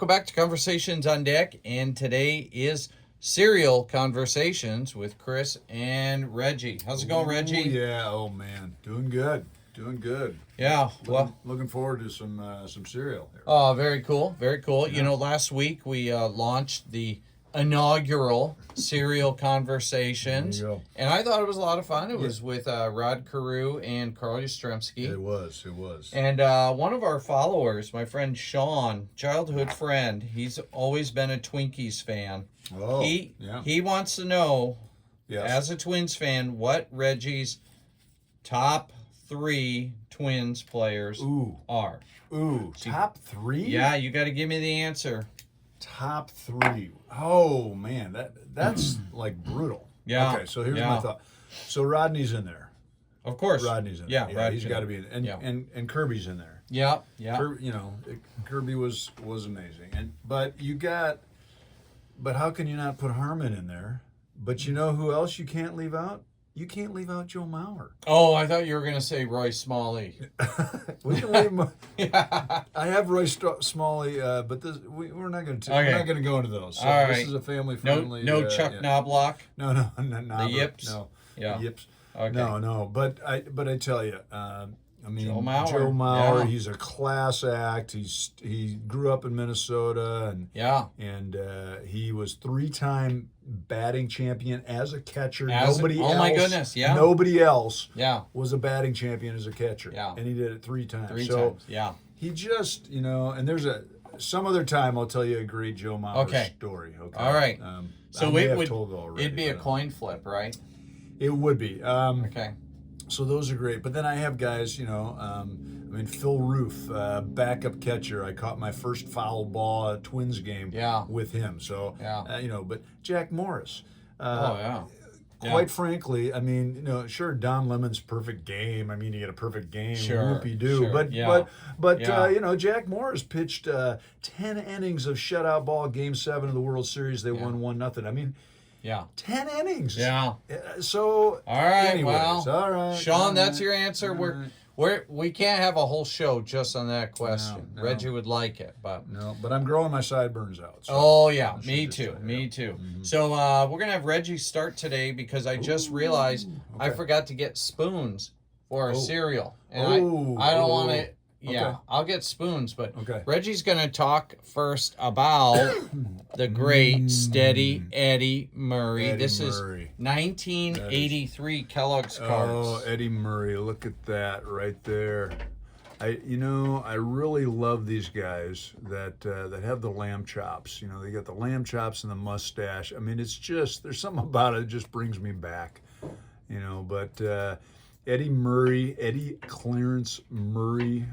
welcome back to Conversations on Deck, and today is Serial Conversations with Chris and Reggie. How's it going, Reggie? Yeah, oh man, doing good. Yeah, well, looking forward to some cereal here. oh, very cool, very cool. Yeah. You know, last week we launched the inaugural Serial Conversations, There you go. and I thought it was a lot of fun. It was with Rod Carew and Carl Yastrzemski. It was. And one of our followers, my friend Sean, childhood friend, he's always been a Twinkies fan. Oh, He wants to know, yes. as a Twins fan, what Reggie's top 3 Twins players are. Top 3? Yeah, you got to give me the answer. Top 3. Oh man, that's like brutal. Yeah. Okay, so here's my thought. So Rodney's in there. Of course. Rodney's in there. Yeah, he's got to be in. And Kirby's in there. Yeah. Kirby was amazing. But how can you not put Harmon in there? But you know who else you can't leave out? You can't leave out Joe Mauer. Oh, I thought you were going to say Roy Smalley. We can leave him. I have Roy Smalley, but we're not going to. We're not going to go into those. So all right. This is a family friendly. No Chuck Knobloch. No, not the Yips. No. Yeah. The Yips. Okay. No. But I tell you, I mean, Joe Mauer. Joe Yeah. He's a class act. He grew up in Minnesota, and he was 3-time batting champion as a catcher. My goodness, yeah. Nobody else Yeah. was a batting champion as a catcher. Yeah. And he did it 3 times. 3 so times, yeah. He just, and there's some other time I'll tell you a great Joe Mauer story. Okay. All right. So it'd be a coin flip, right? It would be. Okay. So those are great. But then I have guys, Phil Roof, backup catcher. I caught my first foul ball at Twins game with him. So, but Jack Morris. Quite frankly, sure, Don Lemon's perfect game. I mean, he had a perfect game. Sure. Whoopie-doo. Sure. But Jack Morris pitched 10 innings of shutout ball, Game 7 of the World Series. They won 1-0. I mean, 10 innings. Yeah. So, all right. anyways, all right. Sean, that's your answer. We can't have a whole show just on that question. No. Reggie would like it, but no. But I'm growing my sideburns out. So oh yeah, me too. Mm-hmm. So we're gonna have Reggie start today because I just realized I forgot to get spoons for our cereal, and I don't want to. Yeah, okay. I'll get spoons, but Reggie's going to talk first about the great Steady Eddie Murray. This is 1983 Kellogg's cards. Oh, Eddie Murray, look at that right there. I really love these guys that have the lamb chops. They got the lamb chops and the mustache. I mean, it's just, there's something about it that just brings me back. But Eddie Clarence Murray.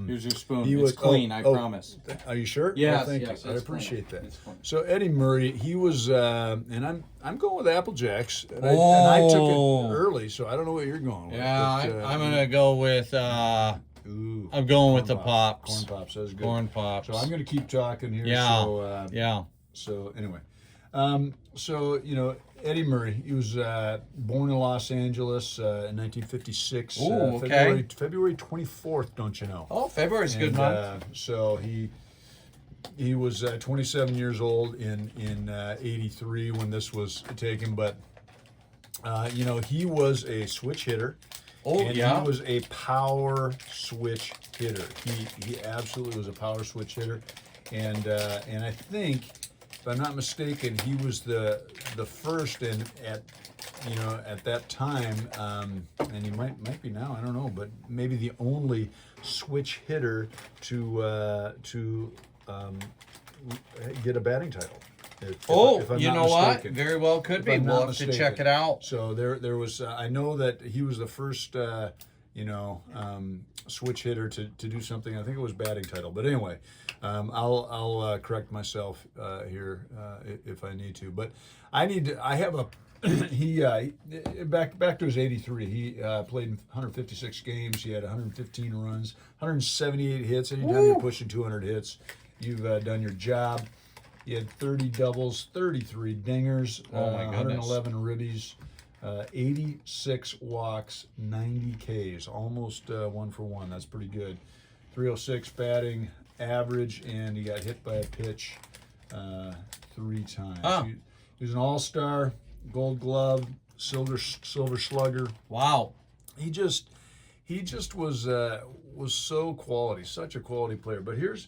Here's your spoon. It's clean, I promise. Are you sure? Yes, thank you. I appreciate that. So Eddie Murray, he was, and I'm going with Apple Jacks, and I took it early, so I don't know what you're going with. Yeah, but, I'm gonna go with. I'm going with the Pops. Corn Pops, that's good. Corn Pops. So I'm gonna keep talking here. Yeah. So anyway, Eddie Murray, he was born in Los Angeles in 1956. February 24th, don't you know? Oh, February's a good month. So he was 27 years old in 83 when this was taken, but he was a switch hitter. He was a power switch hitter. He absolutely was a power switch hitter, and I think, if I'm not mistaken, he was the first at that time, and he might be now, I don't know, but maybe the only switch hitter to get a batting title. If I'm not mistaken. What? Very well could be. We'll have to check it out. So there was, I know that he was the first, switch hitter to do something. I think it was batting title. But anyway, I'll correct myself here if I need to. But I have a he back to his 83. He played in 156 games. He had 115 runs, 178 hits. Anytime you're pushing 200 hits, you've done your job. He had 30 doubles, 33 dingers, oh my goodness, 111 ribbies, 86 walks, 90 Ks, almost 1 for 1. That's pretty good. 306 batting, average, and he got hit by a pitch 3 times. Huh. He was an all-star, Gold Glove, Silver Slugger. Wow. He just was so quality, such a quality player. But here's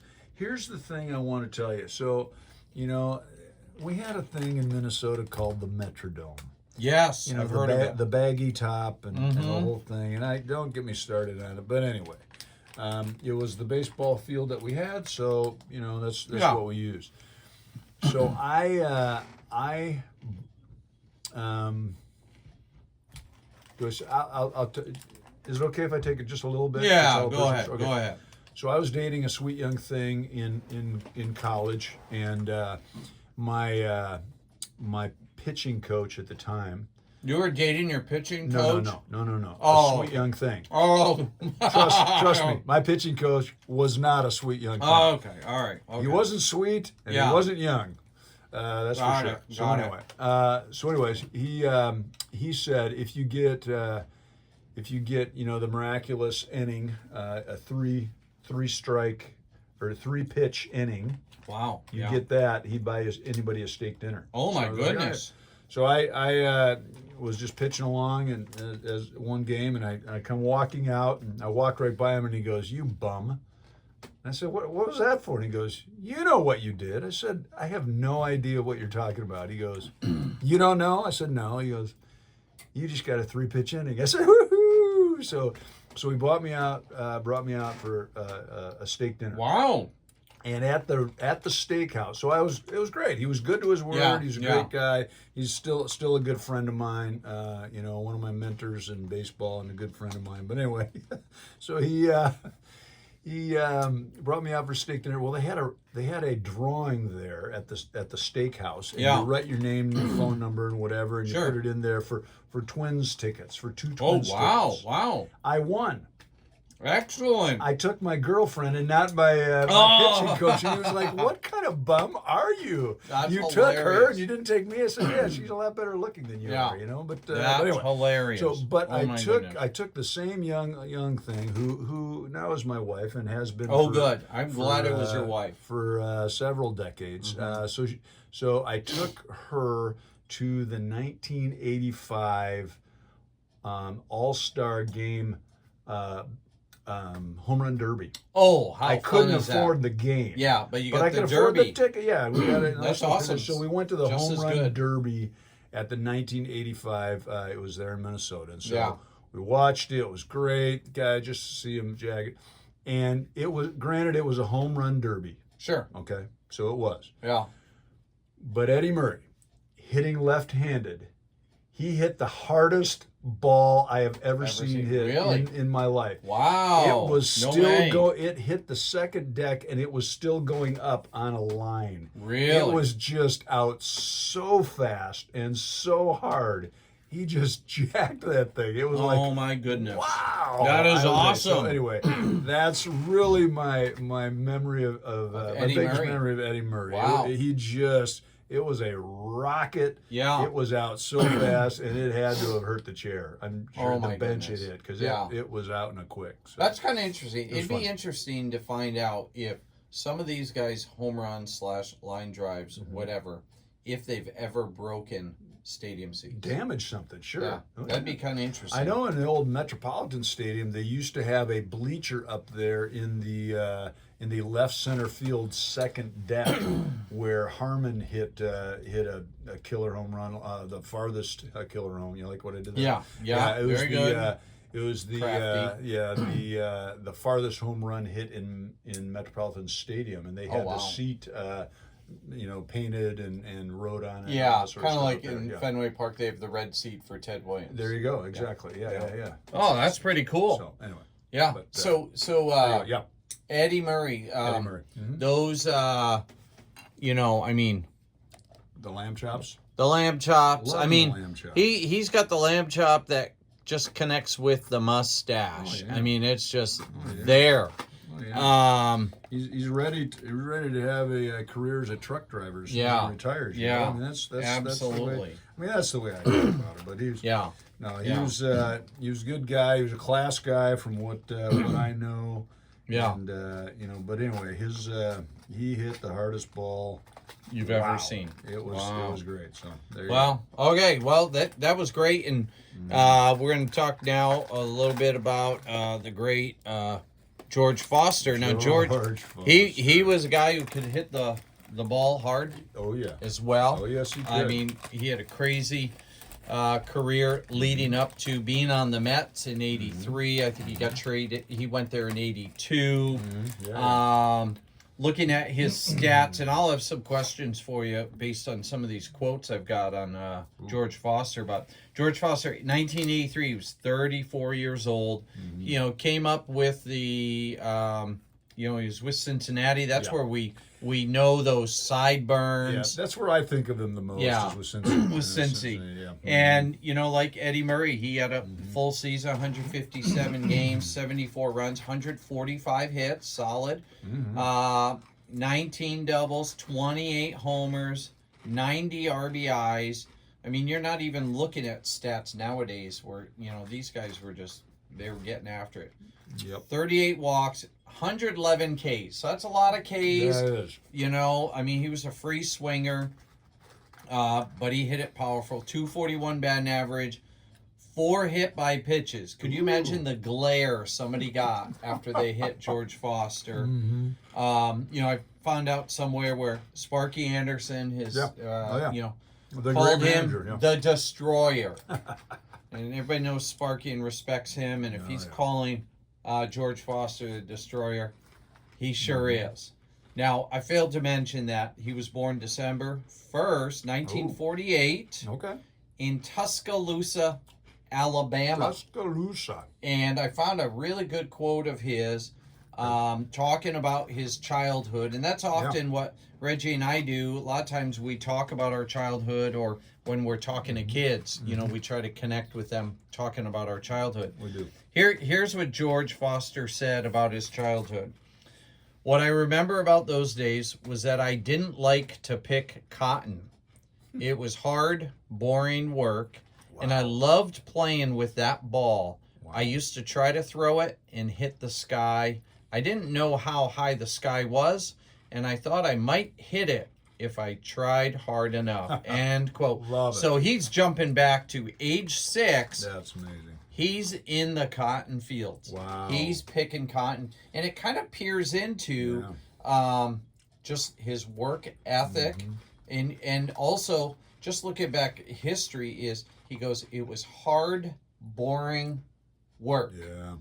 the thing I want to tell you. So, we had a thing in Minnesota called the Metrodome. Yes, I've heard of it. The baggy top and the whole thing. And I don't get me started on it. But anyway, it was the baseball field that we had, so that's what we used. So is it okay if I take it just a little bit? Yeah, go ahead. Okay. Go ahead. So I was dating a sweet young thing in college, and my pitching coach at the time. You were dating your pitching coach? No. Oh, a sweet young thing. Oh, Trust me. My pitching coach was not a sweet young thing. Oh, okay. All right. Okay. He wasn't sweet, and he wasn't young. That's Got for it. sure. So anyways, he said if you get the miraculous inning, a three strike or 3 pitch inning. Wow. You get that, he'd buy anybody a steak dinner. Oh my goodness. So I was just pitching along and as one game, and I come walking out, and I walk right by him, and he goes, "You bum." And I said, what was that for? And he goes, "You know what you did." I said, "I have no idea what you're talking about." He goes, "You don't know?" I said, "No." He goes, "You just got a 3-pitch inning." I said, "Woohoo!" So he brought me out for a steak dinner. Wow. And at the steakhouse, so it was great. He was good to his word. Yeah, He's a great guy. He's still a good friend of mine. One of my mentors in baseball and a good friend of mine. But anyway, so he brought me out for steak dinner. Well, they had a drawing there at the steakhouse. And you write your name, and your phone number, and whatever, and you put it in there for Twins tickets, for 2 Twins tickets. Oh, wow. I won. Excellent. I took my girlfriend and not my pitching coach. And he was like, "What kind of bum are you? That's you hilarious. took her and you didn't take me." I said, "Yeah, she's a lot better looking than you are, But that's anyway, hilarious. So, but goodness. I took the same young thing who now is my wife and has been. Good. I'm glad it was your wife for several decades. So I took her to the 1985 All-Star Game. Home run derby. Oh, how I fun couldn't is afford that? the game. Yeah, but you got I the could derby. afford the ticket. Yeah, we got it. That's awesome. So we went to the Just home as run good. derby at the 1985. It was there in Minnesota, and so Yeah. we watched it. It was great. Guy, just to see him jag it. And it was a home run derby. Sure. Okay, so it was. Yeah. But Eddie Murray, hitting left-handed, he hit the hardest ball I have ever seen hit in my life. Wow. It was still it hit the second deck, and it was still going up on a line. Really? It was just out so fast and so hard. He just jacked that thing. It was like, oh my goodness. Wow. That is awesome. So anyway, that's really my memory of my biggest memory of Eddie Murray. Wow. It was a rocket. Yeah. It was out so fast, and it had to have hurt the chair. I'm sure the bench it hit, because it was out in a quick. So. That's kind of interesting. It'd be interesting to find out if some of these guys' home runs / line drives, whatever, if they've ever broken stadium seats. Damage something, sure. Yeah, that'd be kind of interesting. I know in the old Metropolitan Stadium, they used to have a bleacher up there in the left center field second deck where Harmon hit a killer home run, the farthest killer home. You like what I did there? Yeah, it was very good. It was the farthest home run hit in Metropolitan Stadium, and they had the seat painted and wrote on it. Yeah, kind of like in Fenway Park, they have the red seat for Ted Williams. There you go. Exactly. Yeah. Oh, that's pretty cool. So anyway. Yeah. But, so Eddie Murray. Those, the lamb chops. The lamb chops. Love lamb chops. He's got the lamb chop that just connects with the mustache. Oh, yeah. It's just there. Oh, yeah. He's ready to have a career as a truck driver. When he retires. Yeah. That's absolutely. That's the way I think about it. But he was a good guy. He was a class guy from what I know, Yeah. And but anyway, his he hit the hardest ball you've ever seen. It was great. So there you go. Okay. Well, that was great, and we're going to talk now a little bit about the great George Foster. Now, George Foster. he was a guy who could hit the ball hard. Oh yeah. As well. Oh yes, he did. I mean, he had a crazy career leading up to being on the Mets in '83. I think he got traded. He went there in '82. Yeah. Looking at his stats, and I'll have some questions for you based on some of these quotes I've got on George Foster. But George Foster, 1983, he was 34 years old. Came up with the, he was with Cincinnati. That's where we know those sideburns. Yeah, that's where I think of him the most. Yeah, is with Cincinnati. with Cincy. Yeah. And like Eddie Murray, he had a full season, 157 games, 74 runs, 145 hits, solid. 19 doubles, 28 homers, 90 RBIs. I mean, you're not even looking at stats nowadays where these guys were they were getting after it. Yep. 38 walks, 111 Ks. So that's a lot of Ks. That is. I mean, he was a free swinger, but he hit it powerful. 241 batting average, 4 hit by pitches. Could you imagine the glare somebody got after they hit George Foster? I found out somewhere where Sparky Anderson, called him the Destroyer. And everybody knows Sparky and respects him. And if he's calling George Foster the Destroyer, he sure is. Now, I failed to mention that he was born December 1st, 1948. Okay. In Tuscaloosa, Alabama. Tuscaloosa. And I found a really good quote of his talking about his childhood. And that's often what Reggie and I do. A lot of times we talk about our childhood, or when we're talking to kids, we try to connect with them talking about our childhood. We do. Here's what George Foster said about his childhood. What I remember about those days was that I didn't like to pick cotton. It was hard, boring work, and I loved playing with that ball. I used to try to throw it and hit the sky. I didn't know how high the sky was, and I thought I might hit it if I tried hard enough. End quote. Love it. So he's jumping back to age 6. That's amazing. He's in the cotton fields. Wow. He's picking cotton. And it kind of peers into just his work ethic. And also, just looking back at history, he goes, it was hard, boring work. Yeah.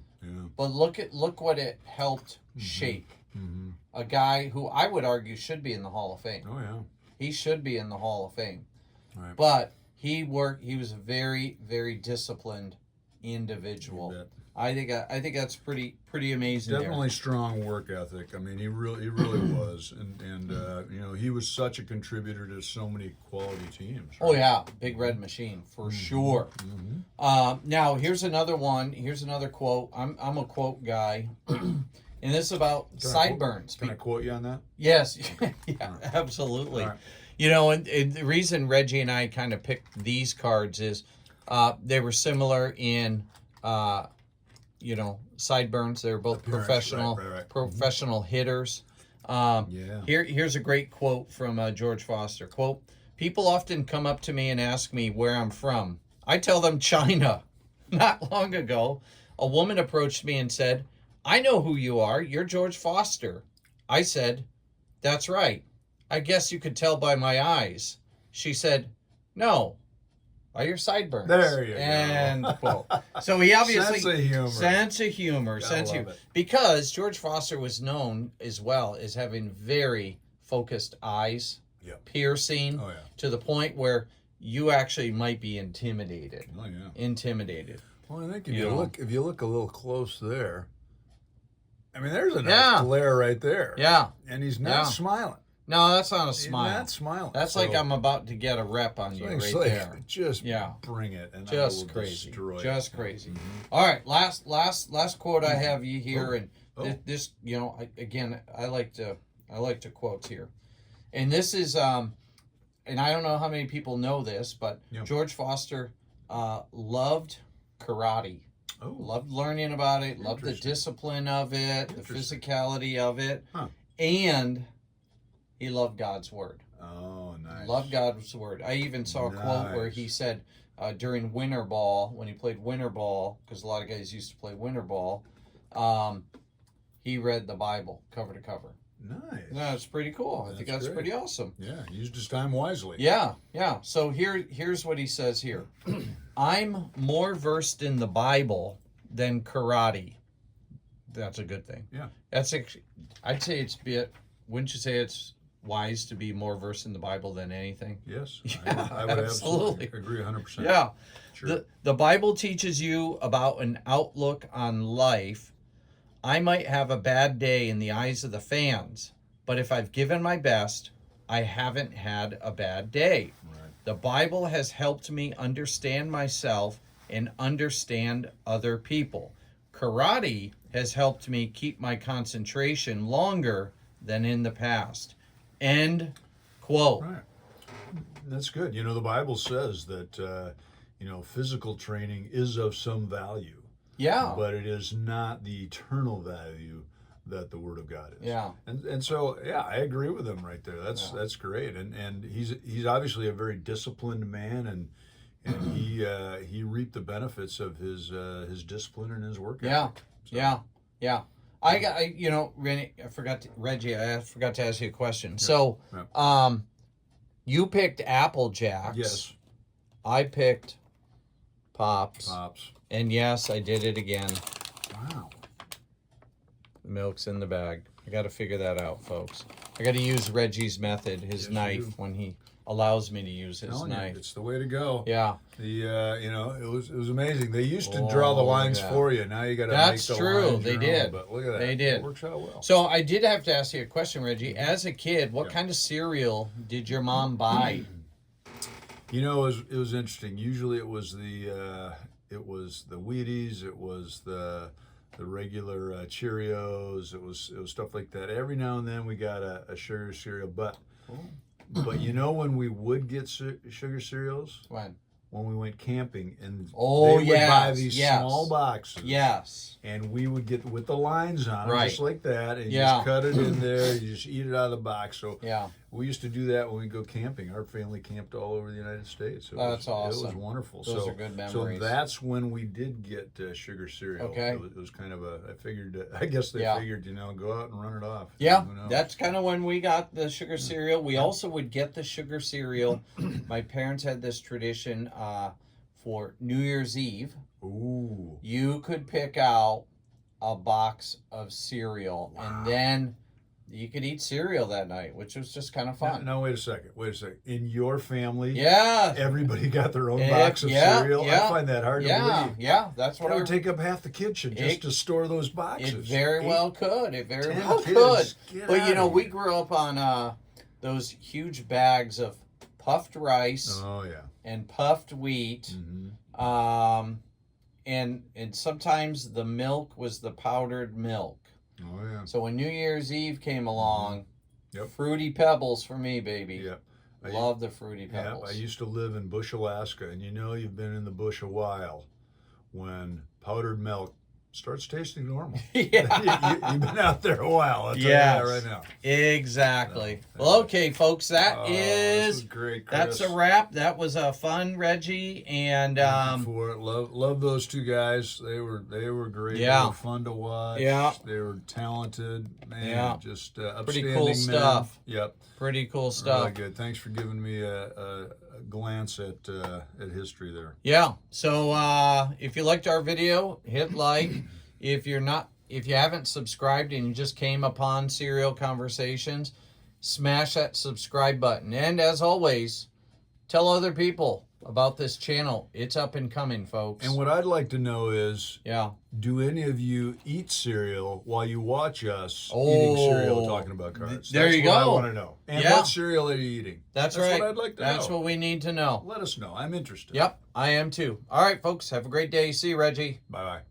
But look what it helped shape. A guy who I would argue should be in the Hall of Fame. Oh, yeah. He should be in the Hall of Fame. Right. But he was a very, very disciplined individual. I think that's pretty amazing. Definitely strong work ethic. I mean, he really was, and he was such a contributor to so many quality teams. Right? Oh yeah, Big Red Machine for sure. Now here's another one. Here's another quote. I'm a quote guy, and this is about sideburns. Can I quote you on that? Yes, yeah, absolutely. Right. And the reason Reggie and I kind of picked these cards is they were similar in. Sideburns. They're both professional hitters. Here's a great quote from George Foster. Quote, "People often come up to me and ask me where I'm from. I tell them China. Not long ago, a woman approached me and said, 'I know who you are. You're George Foster.' I said, 'That's right. I guess you could tell by my eyes.' She said, 'No. By your sideburns.'" There you go. And quote. So he obviously sense of humor. Because George Foster was known as well as having very focused eyes, piercing, to the point where you actually might be intimidated. Oh yeah. Intimidated. Well, I think if you look a little close there, I mean, there's a nice glare right there. Yeah. And he's not smiling. No, that's not a smile. He's not smiling. That's like I'm about to get a rep on you right there. Just bring it, and just crazy. Just crazy. All right, last quote I have you here, and this I like to quotes here, and this is and I don't know how many people know this, but George Foster loved karate. Oh. Loved learning about it. Loved the discipline of it, the physicality of it. Huh. And he loved God's word. Oh, nice. Loved God's word. I even saw a quote where he said during winter ball, when he played winter ball, because a lot of guys used to play winter ball, he read the Bible cover to cover. Nice. That's pretty cool. I think that's pretty awesome. Yeah, used his time wisely. Yeah. So here's what he says here. I'm more versed in the Bible than karate. That's a good thing. Yeah. I'd say wouldn't you say it's wise to be more versed in the Bible than anything? Yes. Yeah, I would absolutely agree 100%. Yeah. Sure. The Bible teaches you about an outlook on life. I might have a bad day in the eyes of the fans, but if I've given my best, I haven't had a bad day. Right. The Bible has helped me understand myself and understand other people. Karate has helped me keep my concentration longer than in the past. End quote. Right. That's good. You know, the Bible says that, physical training is of some value. Yeah. But it is not the eternal value that the Word of God is. Yeah. And so, yeah, I agree with him right there. That's great. And he's obviously a very disciplined man, and he reaped the benefits of his discipline and his work ethic. Yeah. Reggie, I forgot to ask you a question. Yeah. So, Yeah. You picked Apple Jacks. Yes. I picked Pops. Pops. And yes, I did it again. Wow. The milk's in the bag. I got to figure that out, folks. I got to use Reggie's method, his knife, when he allows me to use his knife. It's the way to go. Yeah. It was amazing. They used to draw the lines for you. Now you got to make the lines. That's true. They your did. own, but look at that. They did. It works out well. So I did have to ask you a question, Reggie. As a kid, what kind of cereal did your mom buy? You know, it was interesting. Usually, it was the Wheaties. It was the regular Cheerios. It was stuff like that. Every now and then we got a sugar cereal, but you know when we would get sugar cereals? When we went camping, and they would buy these small boxes. Yes. And we would get with the lines on them, just like that, and you Yeah. just cut it in there. You just eat it out of the box. So Yeah. we used to do that when we go camping. Our family camped all over the United States. That's awesome. It was wonderful. Those are good memories. So that's when we did get sugar cereal. Okay. It was kind of I guess they figured, go out and run it off. Yeah, Who knows? that's kind of when we got the sugar cereal. We also would get the sugar cereal. My parents had this tradition for New Year's Eve. Ooh. You could pick out a box of cereal, and then you could eat cereal that night, which was just kind of fun. Now wait a second. In your family, everybody got their own box of cereal. I find that hard to believe. Yeah, that's what That would take up half the kitchen just to store those boxes. It very well could. It very well kids. could. But we grew up on those huge bags of puffed rice. Oh yeah. And puffed wheat. Mm-hmm. And sometimes the milk was the powdered milk. Oh yeah. So when New Year's Eve came along, Fruity Pebbles for me, baby. Yep. Love the Fruity Pebbles. I used to live in Bush, Alaska, and you've been in the bush a while when powdered milk starts tasting normal. Yeah. You've been out there a while. I'll tell you that right now. Exactly. Well, okay, folks, this was great, Chris. That's a wrap. That was fun, Reggie, and Thank you for it. Love those two guys. They were great. Yeah. They were fun to watch. Yeah. They were talented. Man, yeah. just pretty upstanding cool men. stuff. Yep. Pretty cool stuff. Really good. Thanks for giving me a glance at history there. Yeah. So if you liked our video, hit like. If you haven't subscribed and you just came upon Cereal Conversations, smash that subscribe button. And as always, tell other people about this channel. It's up and coming, folks. And what I'd like to know is, do any of you eat cereal while you watch us eating cereal talking about cards? There you go. That's what I want to know. And what cereal are you eating? That's right. What I'd like to know. That's what we need to know. Let us know. I'm interested. Yep, I am too. All right, folks. Have a great day. See you, Reggie. Bye-bye.